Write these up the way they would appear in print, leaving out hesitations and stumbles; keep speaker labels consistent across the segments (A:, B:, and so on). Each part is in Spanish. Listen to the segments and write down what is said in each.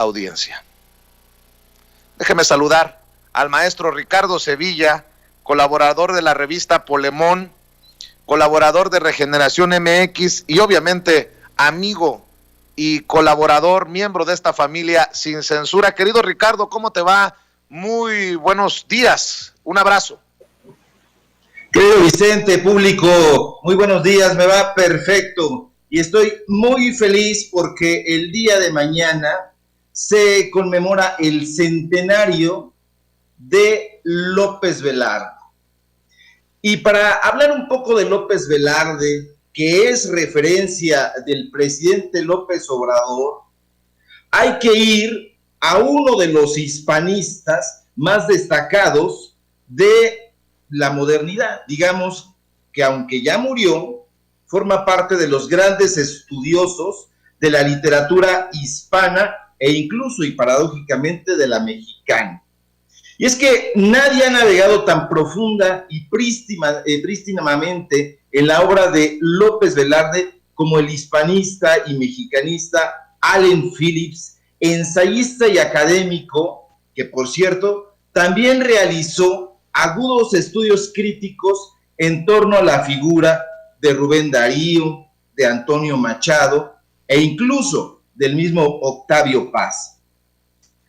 A: audiencia. Déjeme saludar al maestro Ricardo Sevilla, colaborador de la revista Polemón, colaborador de Regeneración MX y obviamente amigo y colaborador, miembro de esta familia Sin Censura. Querido Ricardo, ¿cómo te va? Muy buenos días, un abrazo.
B: Querido Vicente, público, muy buenos días, me va perfecto y estoy muy feliz porque el día de mañana se conmemora el centenario de López Velarde. Y para hablar un poco de López Velarde, que es referencia del presidente López Obrador, hay que ir a uno de los hispanistas más destacados de la modernidad. Digamos que aunque ya murió, forma parte de los grandes estudiosos de la literatura hispana e incluso y paradójicamente de la mexicana. Y es que nadie ha navegado tan profunda y prístinamente en la obra de López Velarde como el hispanista y mexicanista Allen Phillips, ensayista y académico, que por cierto también realizó agudos estudios críticos en torno a la figura de Rubén Darío, de Antonio Machado e incluso del mismo Octavio Paz.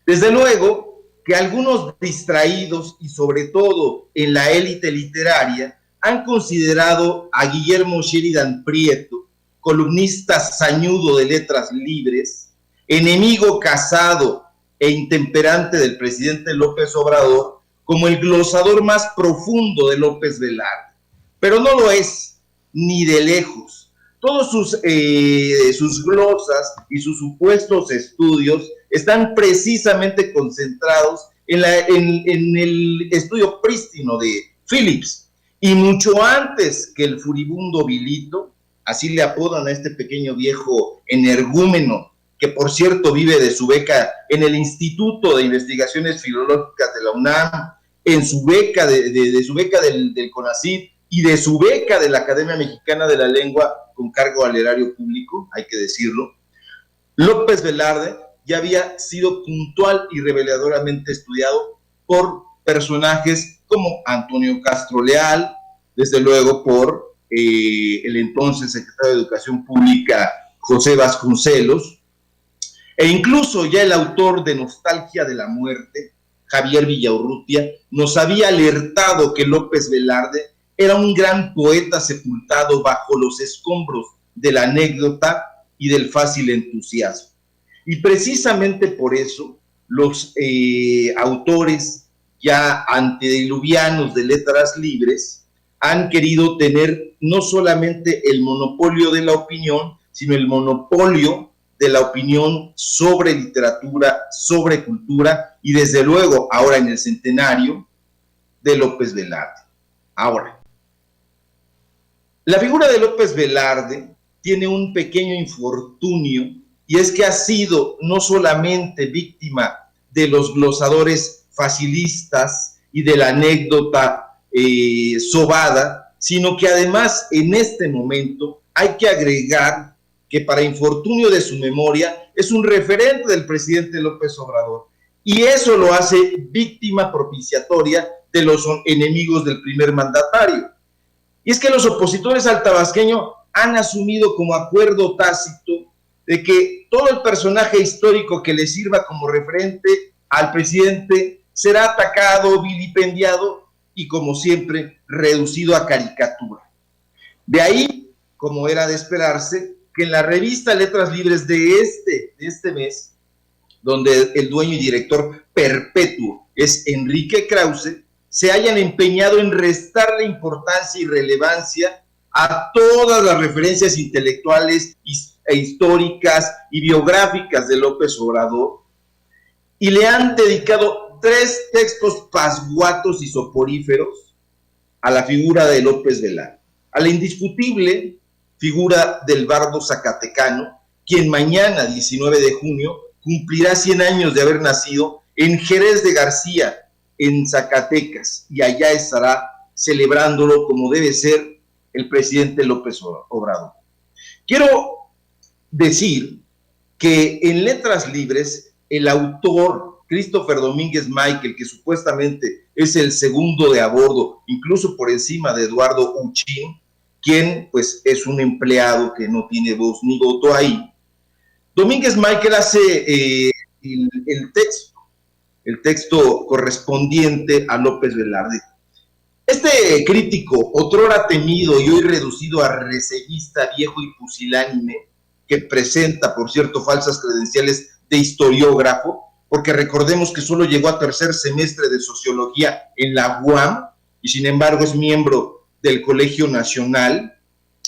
B: Desde luego que algunos distraídos y sobre todo en la élite literaria han considerado a Guillermo Sheridan Prieto, columnista sañudo de Letras Libres, enemigo casado e intemperante del presidente López Obrador, como el glosador más profundo de López Velarde. Pero no lo es, ni de lejos. Todos sus glosas y sus supuestos estudios están precisamente concentrados en el estudio prístino de Phillips. Y mucho antes que el furibundo Vilito, así le apodan a este pequeño viejo energúmeno, que por cierto vive de su beca en el Instituto de Investigaciones Filológicas de la UNAM, en su beca de su beca del CONACYT y de su beca de la Academia Mexicana de la Lengua con cargo al erario público, hay que decirlo. López Velarde ya había sido puntual y reveladoramente estudiado por personajes como Antonio Castro Leal, desde luego por el entonces secretario de Educación Pública José Vasconcelos, e incluso ya el autor de Nostalgia de la Muerte, Javier Villaurrutia, nos había alertado que López Velarde era un gran poeta sepultado bajo los escombros de la anécdota y del fácil entusiasmo. Y precisamente por eso los autores ya antediluvianos de Letras Libres han querido tener no solamente el monopolio de la opinión, sino el monopolio de la opinión sobre literatura, sobre cultura y desde luego ahora en el centenario de López Velarde. Ahora, la figura de López Velarde tiene un pequeño infortunio y es que ha sido no solamente víctima de los glosadores facilistas y de la anécdota sobada, sino que además en este momento hay que agregar que para infortunio de su memoria es un referente del presidente López Obrador y eso lo hace víctima propiciatoria de los enemigos del primer mandatario. Y es que los opositores al tabasqueño han asumido como acuerdo tácito de que todo el personaje histórico que le sirva como referente al presidente será atacado, vilipendiado y, como siempre, reducido a caricatura. De ahí, como era de esperarse, que en la revista Letras Libres de este mes, donde el dueño y director perpetuo es Enrique Krause, se hayan empeñado en restarle importancia y relevancia a todas las referencias intelectuales e históricas y biográficas de López Obrador y le han dedicado 3 textos pasguatos y soporíferos a la figura de López Velarde, a la indiscutible figura del bardo zacatecano, quien mañana, 19 de junio, cumplirá 100 años de haber nacido en Jerez de García, en Zacatecas, y allá estará celebrándolo como debe ser el presidente López Obrador. Quiero decir que en Letras Libres el autor, Christopher Domínguez Michael, que supuestamente es el segundo de a bordo, incluso por encima de Eduardo Uchín, quien pues es un empleado que no tiene voz ni voto ahí. Domínguez Michael hace el texto correspondiente a López Velarde. Este crítico, otrora temido y hoy reducido a reseñista viejo y pusilánime, que presenta, por cierto, falsas credenciales de historiógrafo, porque recordemos que solo llegó a tercer semestre de sociología en la UAM y sin embargo es miembro del Colegio Nacional,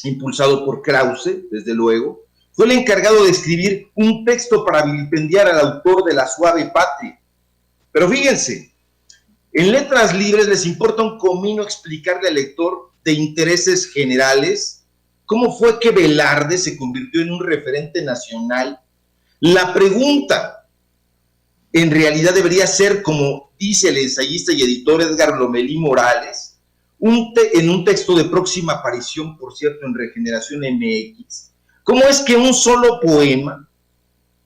B: impulsado por Krause, desde luego, fue el encargado de escribir un texto para vilipendiar al autor de La Suave Patria. Pero fíjense, en Letras Libres les importa un comino explicarle al lector de intereses generales cómo fue que Velarde se convirtió en un referente nacional. La pregunta en realidad debería ser, como dice el ensayista y editor Edgar Lomelí Morales, en un texto de próxima aparición, por cierto, en Regeneración MX, ¿cómo es que un solo poema,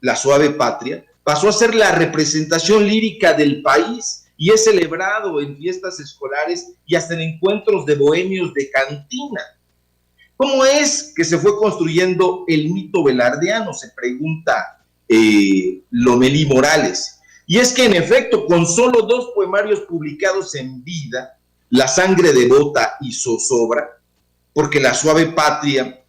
B: La Suave Patria, pasó a ser la representación lírica del país y es celebrado en fiestas escolares y hasta en encuentros de bohemios de cantina? ¿Cómo es que se fue construyendo el mito velardeano? Se pregunta Lomelí Morales. Y es que en efecto, con solo 2 poemarios publicados en vida, La Sangre Devota y Zozobra, porque La Suave Patria,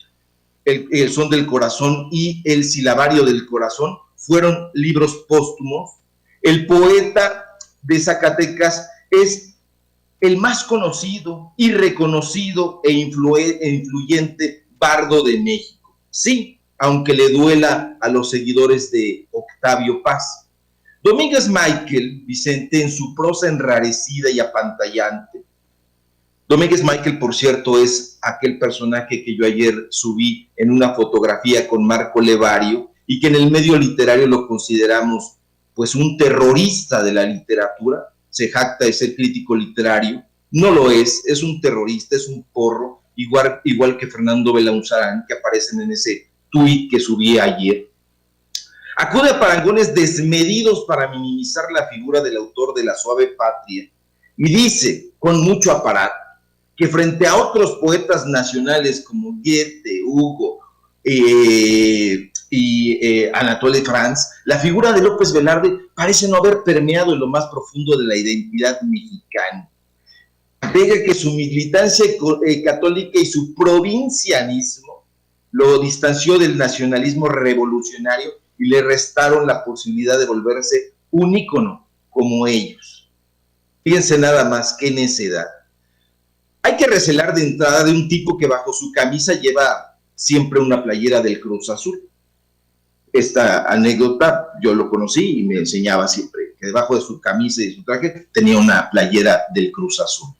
B: el Son del Corazón y El Silabario del Corazón fueron libros póstumos, el poeta de Zacatecas es el más conocido y reconocido e influyente bardo de México. Sí, aunque le duela a los seguidores de Octavio Paz. Domínguez Michael, Vicente, en su prosa enrarecida y apantallante. Domínguez Michael, por cierto, es aquel personaje que yo ayer subí en una fotografía con Marco Levario y que en el medio literario lo consideramos pues un terrorista de la literatura. Se jacta de ser crítico literario. No lo es un terrorista, es un porro, igual que Fernando Belaunzarán, que aparecen en ese tuit que subí ayer. Acude a parangones desmedidos para minimizar la figura del autor de La Suave Patria y dice, con mucho aparato, que frente a otros poetas nacionales como Goethe, Hugo y Anatole France, la figura de López Velarde parece no haber permeado en lo más profundo de la identidad mexicana. Agrega que su militancia católica y su provincianismo lo distanció del nacionalismo revolucionario y le restaron la posibilidad de volverse un ícono como ellos. Fíjense nada más, qué necedad. Hay que recelar de entrada de un tipo que bajo su camisa lleva siempre una playera del Cruz Azul. Esta anécdota yo lo conocí y me enseñaba siempre que debajo de su camisa y de su traje tenía una playera del Cruz Azul.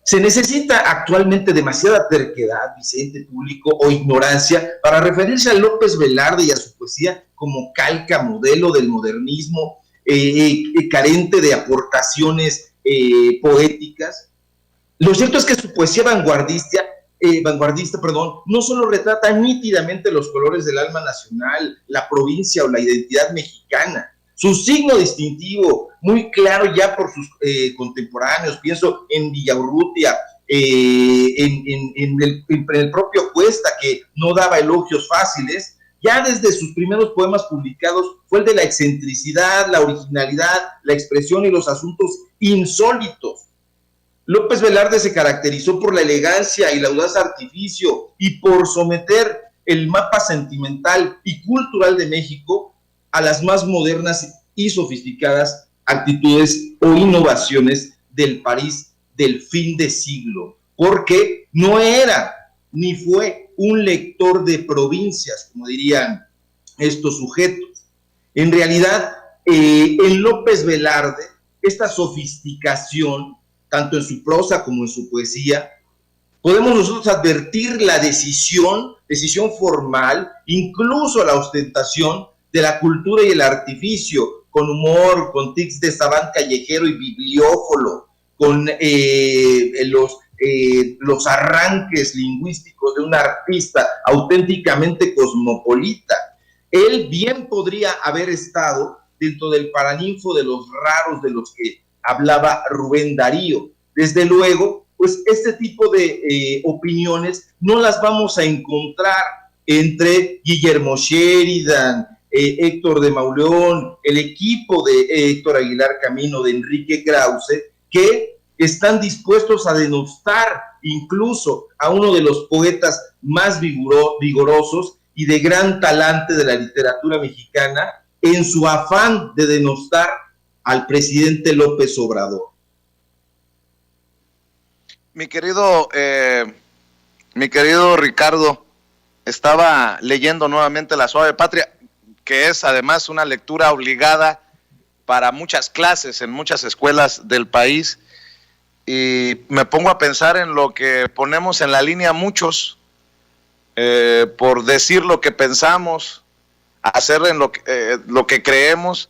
B: Se necesita actualmente demasiada terquedad, Vicente, público o ignorancia para referirse a López Velarde y a su poesía como calca, modelo del modernismo, carente de aportaciones poéticas. Lo cierto es que su poesía vanguardista, no solo retrata nítidamente los colores del alma nacional, la provincia o la identidad mexicana. Su signo distintivo, muy claro ya por sus contemporáneos, pienso en Villaurrutia, en el propio Cuesta, que no daba elogios fáciles, ya desde sus primeros poemas publicados fue el de la excentricidad, la originalidad, la expresión y los asuntos insólitos. López Velarde se caracterizó por la elegancia y el audaz artificio y por someter el mapa sentimental y cultural de México a las más modernas y sofisticadas actitudes o innovaciones del París del fin de siglo, porque no era ni fue un lector de provincias, como dirían estos sujetos. En realidad, en López Velarde, esta sofisticación, tanto en su prosa como en su poesía, podemos nosotros advertir la decisión formal, incluso la ostentación de la cultura y el artificio, con humor, con tics de sabán callejero y bibliófilo, con los arranques lingüísticos de un artista auténticamente cosmopolita. Él bien podría haber estado dentro del paraninfo de los raros de los que hablaba Rubén Darío. Desde luego, pues este tipo de opiniones no las vamos a encontrar entre Guillermo Sheridan, Héctor de Mauleón, el equipo de Héctor Aguilar Camino, de Enrique Krause, que están dispuestos a denostar incluso a uno de los poetas más vigorosos y de gran talante de la literatura mexicana, en su afán de denostar al presidente López Obrador.
A: Mi querido Ricardo, estaba leyendo nuevamente La Suave Patria, que es además una lectura obligada para muchas clases en muchas escuelas del país, y me pongo a pensar en lo que ponemos en la línea muchos, por decir lo que pensamos, hacer en lo que creemos,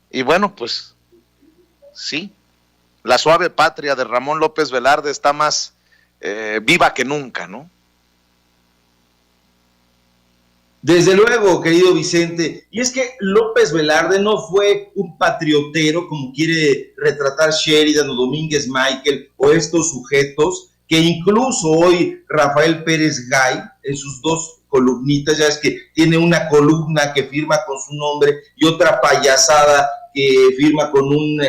A: y bueno, pues sí, La Suave Patria de Ramón López Velarde está más viva que nunca, ¿no?
B: Desde luego, querido Vicente, y es que López Velarde no fue un patriotero como quiere retratar Sheridan o Domínguez Michael o estos sujetos, que incluso hoy Rafael Pérez Gay, en sus dos columnitas, ya es que tiene una columna que firma con su nombre y otra payasada que firma con un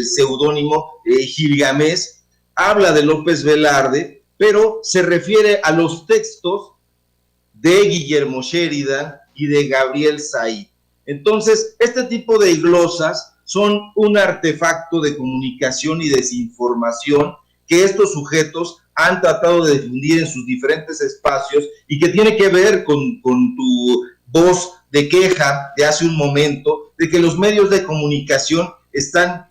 B: seudónimo, Gilgamés, habla de López Velarde, pero se refiere a los textos de Guillermo Sheridan y de Gabriel Said. Entonces, este tipo de glosas son un artefacto de comunicación y desinformación que estos sujetos han tratado de difundir en sus diferentes espacios y que tiene que ver con tu voz de queja de hace un momento, de que los medios de comunicación están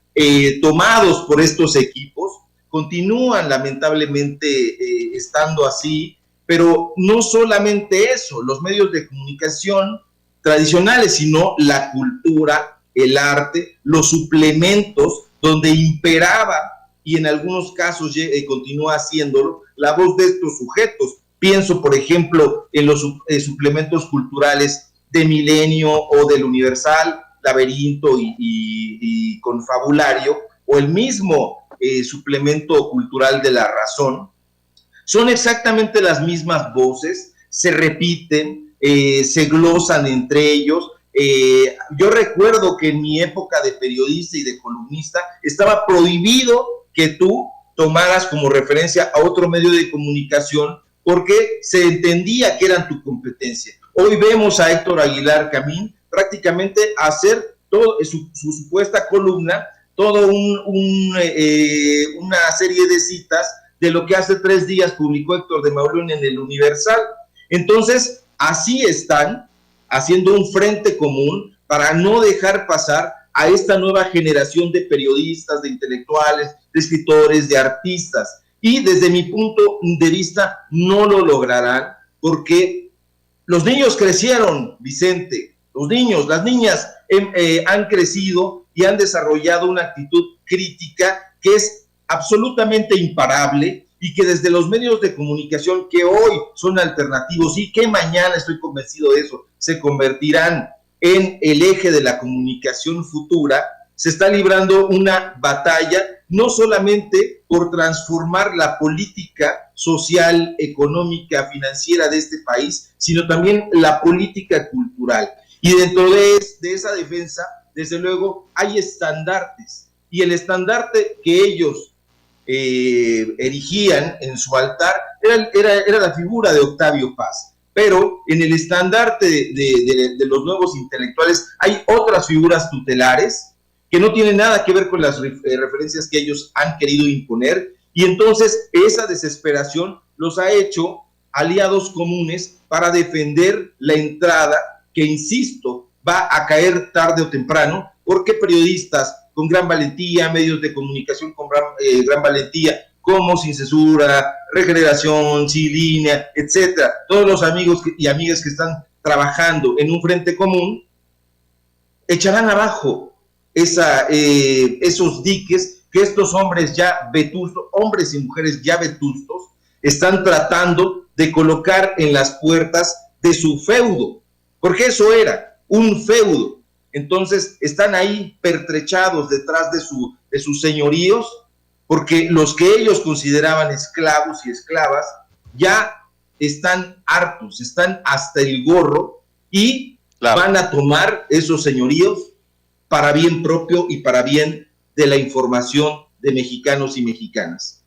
B: tomados por estos equipos, continúan lamentablemente estando así, pero no solamente eso, los medios de comunicación tradicionales, sino la cultura, el arte, los suplementos, donde imperaba, y en algunos casos continúa haciéndolo, la voz de estos sujetos. Pienso, por ejemplo, en los suplementos culturales de Milenio o del Universal, Laberinto y Confabulario, o el mismo suplemento cultural de La Razón. Son exactamente las mismas voces, se repiten, se glosan entre ellos. Yo recuerdo que en mi época de periodista y de columnista estaba prohibido que tú tomaras como referencia a otro medio de comunicación porque se entendía que eran tu competencia. Hoy vemos a Héctor Aguilar Camín prácticamente hacer todo, su supuesta columna, toda una serie de citas de lo que hace 3 días publicó Héctor de Mauleón en el Universal. Entonces, así están haciendo un frente común para no dejar pasar a esta nueva generación de periodistas, de intelectuales, de escritores, de artistas. Y desde mi punto de vista no lo lograrán porque los niños crecieron, Vicente, los niños, las niñas han crecido y han desarrollado una actitud crítica que es absolutamente imparable y que desde los medios de comunicación que hoy son alternativos y que mañana, estoy convencido de eso, se convertirán en el eje de la comunicación futura, se está librando una batalla no solamente por transformar la política social, económica, financiera de este país, sino también la política cultural. Y dentro de esa defensa, desde luego, hay estandartes. Y el estandarte que ellos erigían en su altar era la figura de Octavio Paz. Pero en el estandarte de los nuevos intelectuales hay otras figuras tutelares que no tienen nada que ver con las referencias que ellos han querido imponer, y entonces esa desesperación los ha hecho aliados comunes para defender la entrada que, insisto, va a caer tarde o temprano, porque periodistas con gran valentía, medios de comunicación con gran valentía, como Sin Censura, Regeneración, Sin Línea, etcétera, todos los amigos y amigas que están trabajando en un frente común, echarán abajo esos diques que estos hombres ya vetustos, hombres y mujeres ya vetustos, están tratando de colocar en las puertas de su feudo, porque eso era un feudo. entonces están ahí pertrechados detrás de sus señoríos, porque los que ellos consideraban esclavos y esclavas ya están hartos, están hasta el gorro y van a tomar esos señoríos para bien propio y para bien de la información de mexicanos y mexicanas.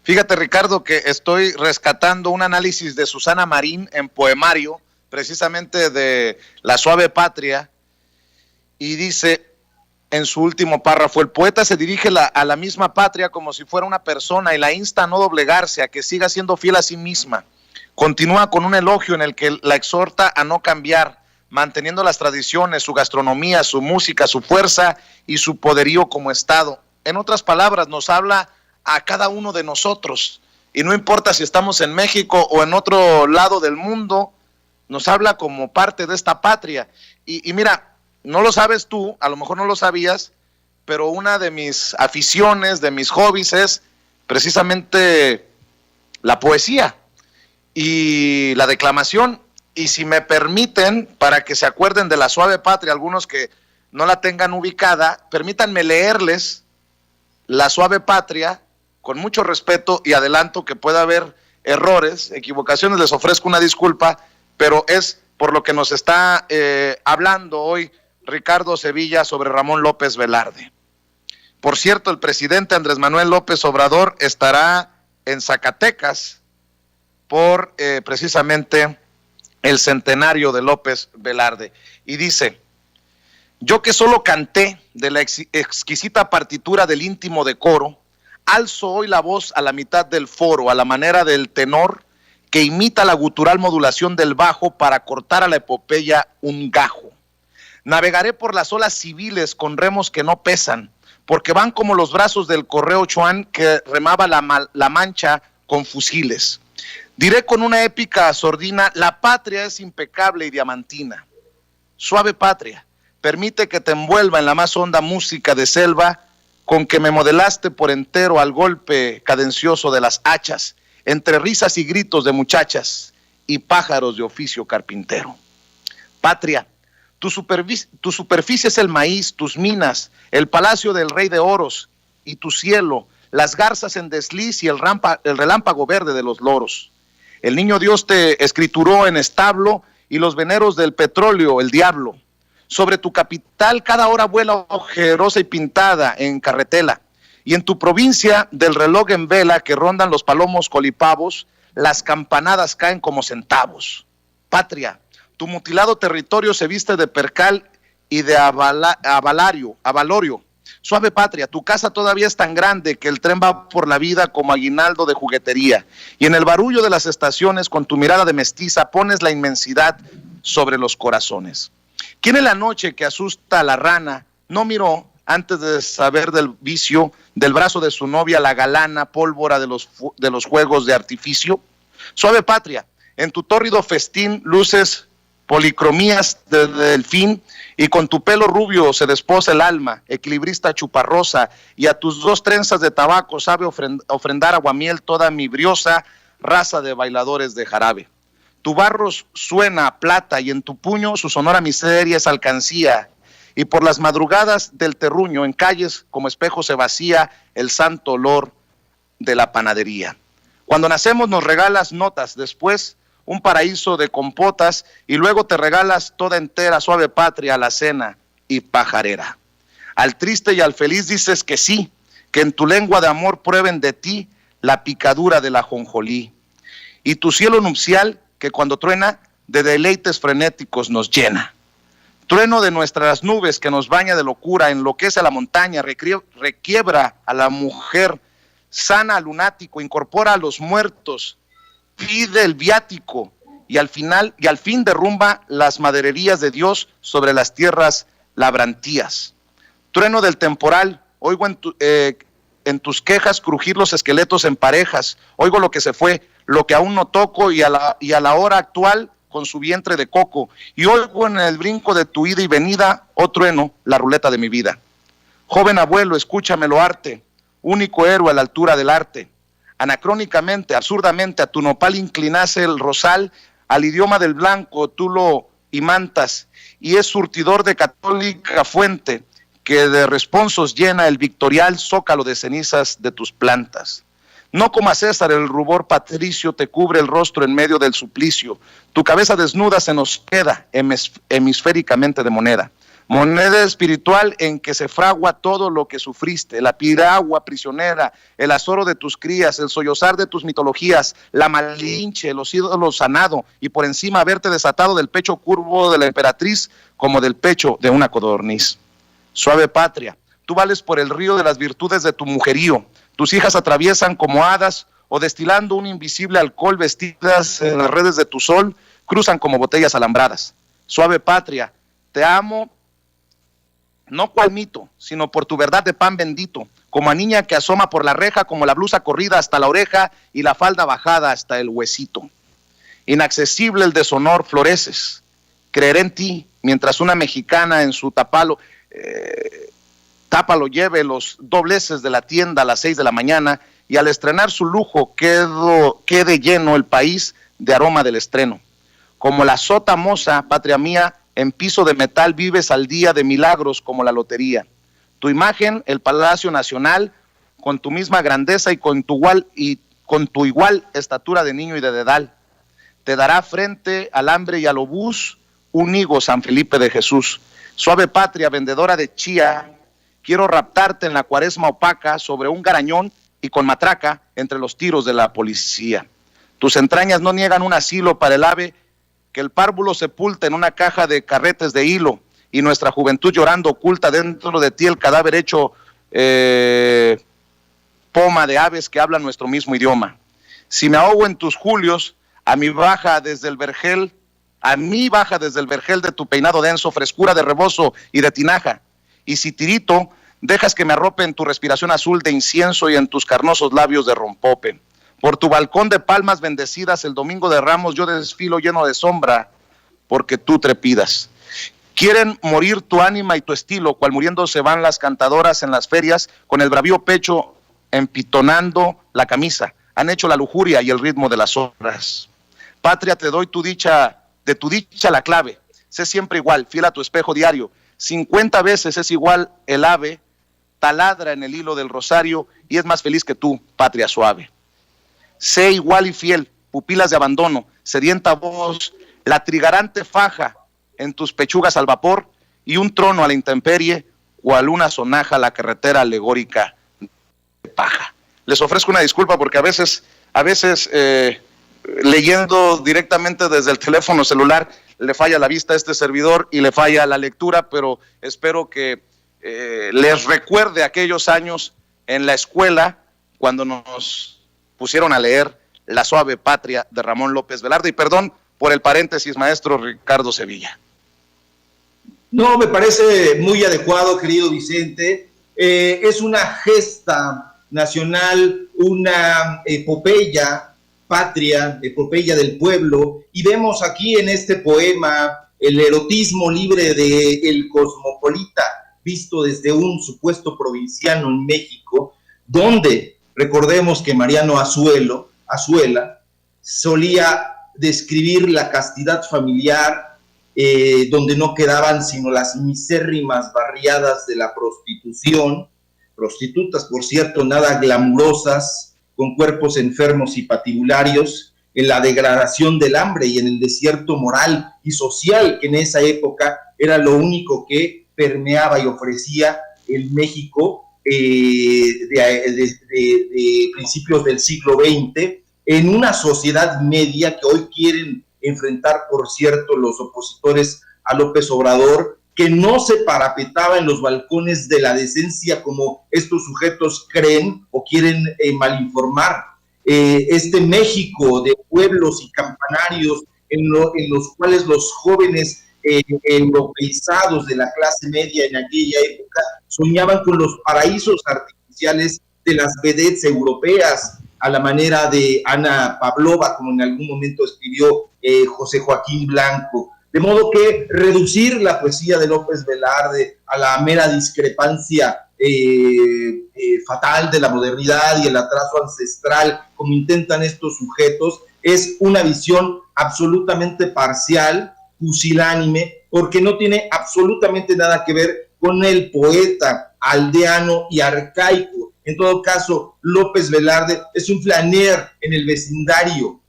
A: Fíjate, Ricardo, que estoy rescatando un análisis de Susana Marín en Poemario, precisamente de La Suave Patria, y dice en su último párrafo: el poeta se dirige a la misma patria como si fuera una persona y la insta a no doblegarse, a que siga siendo fiel a sí misma. Continúa con un elogio en el que la exhorta a no cambiar, manteniendo las tradiciones, su gastronomía, su música, su fuerza y su poderío como Estado. En otras palabras, nos habla a cada uno de nosotros, y no importa si estamos en México o en otro lado del mundo, nos habla como parte de esta patria. Y mira, no lo sabes tú, a lo mejor no lo sabías, pero una de mis aficiones, de mis hobbies es precisamente la poesía y la declamación. Y si me permiten, para que se acuerden de La Suave Patria, algunos que no la tengan ubicada, permítanme leerles La Suave Patria con mucho respeto, y adelanto que pueda haber errores, equivocaciones, les ofrezco una disculpa, pero es por lo que nos está hablando hoy Ricardo Sevilla sobre Ramón López Velarde. Por cierto, el presidente Andrés Manuel López Obrador estará en Zacatecas por precisamente el centenario de López Velarde. Y dice: yo que solo canté de la exquisita partitura del íntimo decoro, alzo hoy la voz a la mitad del foro, a la manera del tenor que imita la gutural modulación del bajo para cortar a la epopeya un gajo. Navegaré por las olas civiles con remos que no pesan, porque van como los brazos del correo Chuan que remaba la Mancha con fusiles. Diré con una épica sordina: la patria es impecable y diamantina. Suave patria, permite que te envuelva en la más honda música de selva con que me modelaste por entero al golpe cadencioso de las hachas, entre risas y gritos de muchachas y pájaros de oficio carpintero. Patria, tu superficie es el maíz, tus minas, el palacio del rey de oros, y tu cielo, las garzas en desliz y el relámpago verde de los loros. El niño Dios te escrituró en establo y los veneros del petróleo, el diablo. Sobre tu capital cada hora vuela ojerosa y pintada en carretela. Y en tu provincia del reloj en vela que rondan los palomos colipavos, las campanadas caen como centavos. Patria, tu mutilado territorio se viste de percal y de avalorio. Suave patria, tu casa todavía es tan grande que el tren va por la vida como aguinaldo de juguetería. Y en el barullo de las estaciones, con tu mirada de mestiza, pones la inmensidad sobre los corazones. ¿Quién en la noche que asusta a la rana no miró, antes de saber del vicio, del brazo de su novia la galana pólvora de los juegos de artificio? Suave patria, en tu tórrido festín luces policromías de delfín, y con tu pelo rubio se desposa el alma, equilibrista chuparrosa, y a tus dos trenzas de tabaco sabe ofrendar aguamiel toda mi briosa raza de bailadores de jarabe. Tu barro suena a plata y en tu puño su sonora miseria es alcancía, y por las madrugadas del terruño en calles como espejo se vacía el santo olor de la panadería. Cuando nacemos nos regalas notas, después un paraíso de compotas, y luego te regalas toda entera suave patria a la cena y pajarera. Al triste y al feliz dices que sí, que en tu lengua de amor prueben de ti la picadura del ajonjolí. Y tu cielo nupcial, que cuando truena, de deleites frenéticos nos llena. Trueno de nuestras nubes que nos baña de locura, enloquece a la montaña, requiebra a la mujer, sana al lunático, incorpora a los muertos, pide el viático y al fin derrumba las madererías de Dios sobre las tierras labrantías. Trueno del temporal, oigo en tus quejas crujir los esqueletos en parejas, oigo lo que se fue, lo que aún no toco y a la hora actual con su vientre de coco, y oigo en el brinco de tu ida y venida, oh trueno, la ruleta de mi vida. Joven abuelo, escúchamelo arte, único héroe a la altura del arte. Anacrónicamente, absurdamente, a tu nopal inclinase el rosal, al idioma del blanco tú lo y mantas, y es surtidor de católica fuente, que de responsos llena el victorial zócalo de cenizas de tus plantas. No como a César el rubor patricio te cubre el rostro en medio del suplicio, tu cabeza desnuda se nos queda hemisféricamente de moneda. Moneda espiritual en que se fragua todo lo que sufriste, la piragua prisionera, el azoro de tus crías, el sollozar de tus mitologías, la malinche, los ídolos sanado, y por encima haberte desatado del pecho curvo de la emperatriz como del pecho de una codorniz. Suave patria, tú vales por el río de las virtudes de tu mujerío, tus hijas atraviesan como hadas o destilando un invisible alcohol vestidas en las redes de tu sol, cruzan como botellas alambradas. Suave patria, te amo no cual mito, sino por tu verdad de pan bendito, como a niña que asoma por la reja, como la blusa corrida hasta la oreja y la falda bajada hasta el huesito. Inaccesible el deshonor, floreces. Creeré en ti, mientras una mexicana en su tápalo lleve los dobleces de la tienda a las 6 de la mañana y al estrenar su lujo quede lleno el país de aroma del estreno. Como la sota moza, patria mía, en piso de metal vives al día de milagros como la lotería. Tu imagen, el Palacio Nacional, con tu misma grandeza y con tu igual estatura de niño y de dedal, te dará frente al hambre y al obús un higo San Felipe de Jesús. Suave patria, vendedora de chía, quiero raptarte en la cuaresma opaca sobre un garañón y con matraca entre los tiros de la policía. Tus entrañas no niegan un asilo para el ave que el párvulo sepulta en una caja de carretes de hilo, y nuestra juventud llorando oculta dentro de ti el cadáver hecho poma de aves que hablan nuestro mismo idioma. Si me ahogo en tus julios, a mí baja desde el vergel de tu peinado denso, frescura de rebozo y de tinaja. Y si tirito, dejas que me arrope en tu respiración azul de incienso y en tus carnosos labios de rompope. Por tu balcón de palmas bendecidas el domingo de Ramos yo desfilo lleno de sombra porque tú trepidas. Quieren morir tu ánima y tu estilo, cual muriendo se van las cantadoras en las ferias con el bravío pecho empitonando la camisa. Han hecho la lujuria y el ritmo de las horas. Patria, te doy de tu dicha la clave. Sé siempre igual, fiel a tu espejo diario. 50 veces es igual el ave, taladra en el hilo del rosario y es más feliz que tú, patria suave. Sé igual y fiel, pupilas de abandono, sedienta voz, la trigarante faja en tus pechugas al vapor y un trono a la intemperie, cual una sonaja a la carretera alegórica de paja. Les ofrezco una disculpa porque a veces leyendo directamente desde el teléfono celular le falla la vista a este servidor y le falla la lectura, pero espero que les recuerde aquellos años en la escuela cuando nos pusieron a leer La suave patria de Ramón López Velarde. Y perdón por el paréntesis, maestro Ricardo Sevilla.
B: No, me parece muy adecuado, querido Vicente. Es una gesta nacional, una epopeya patria, epopeya del pueblo, y vemos aquí en este poema el erotismo libre del cosmopolita, visto desde un supuesto provinciano en México, donde recordemos que Mariano Azuela solía describir la castidad familiar, donde no quedaban sino las misérrimas barriadas de la prostitución, prostitutas, por cierto, nada glamurosas, con cuerpos enfermos y patibularios, en la degradación del hambre y en el desierto moral y social que en esa época era lo único que permeaba y ofrecía el México de principios del siglo XX, en una sociedad media que hoy quieren enfrentar, por cierto, los opositores a López Obrador, que no se parapetaba en los balcones de la decencia como estos sujetos creen o quieren malinformar. Este México de pueblos y campanarios en los cuales los jóvenes europeizados de la clase media en aquella época soñaban con los paraísos artificiales de las vedettes europeas, a la manera de Ana Pavlova, como en algún momento escribió José Joaquín Blanco. De modo que reducir la poesía de López Velarde a la mera discrepancia fatal de la modernidad y el atraso ancestral, como intentan estos sujetos, es una visión absolutamente parcial pusilánime, porque no tiene absolutamente nada que ver con el poeta aldeano y arcaico. En todo caso, López Velarde es un flaner en el vecindario,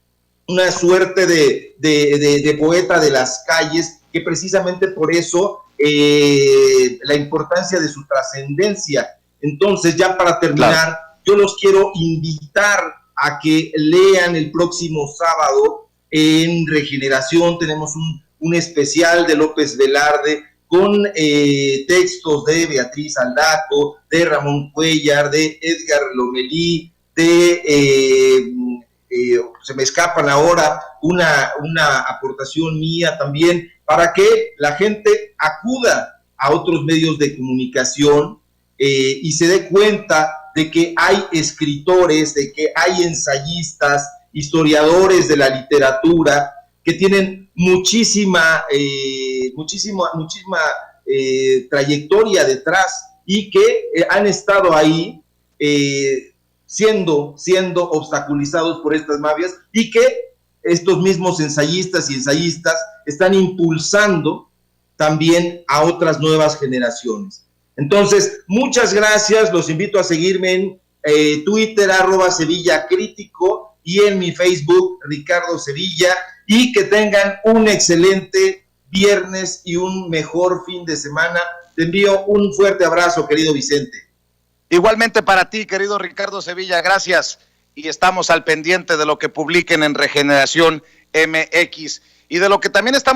B: una suerte de poeta de las calles, que precisamente por eso la importancia de su trascendencia. Entonces, ya para terminar, yo los quiero invitar a que lean el próximo sábado en Regeneración. Tenemos un especial de López Velarde con textos de Beatriz Aldaco, de Ramón Cuellar, de Edgar Lomelí, se me escapan ahora, una aportación mía también, para que la gente acuda a otros medios de comunicación y se dé cuenta de que hay escritores, de que hay ensayistas, historiadores de la literatura, que tienen muchísima trayectoria detrás y que han estado ahí siendo obstaculizados por estas mafias, y que estos mismos ensayistas y ensayistas están impulsando también a otras nuevas generaciones. Entonces, muchas gracias, los invito a seguirme en Twitter, @SevillaCrítico, y en mi Facebook, Ricardo Sevilla, y que tengan un excelente viernes y un mejor fin de semana. Te envío un fuerte abrazo, querido Vicente.
A: Igualmente para ti, querido Ricardo Sevilla, gracias. Y estamos al pendiente de lo que publiquen en Regeneración MX y de lo que también estamos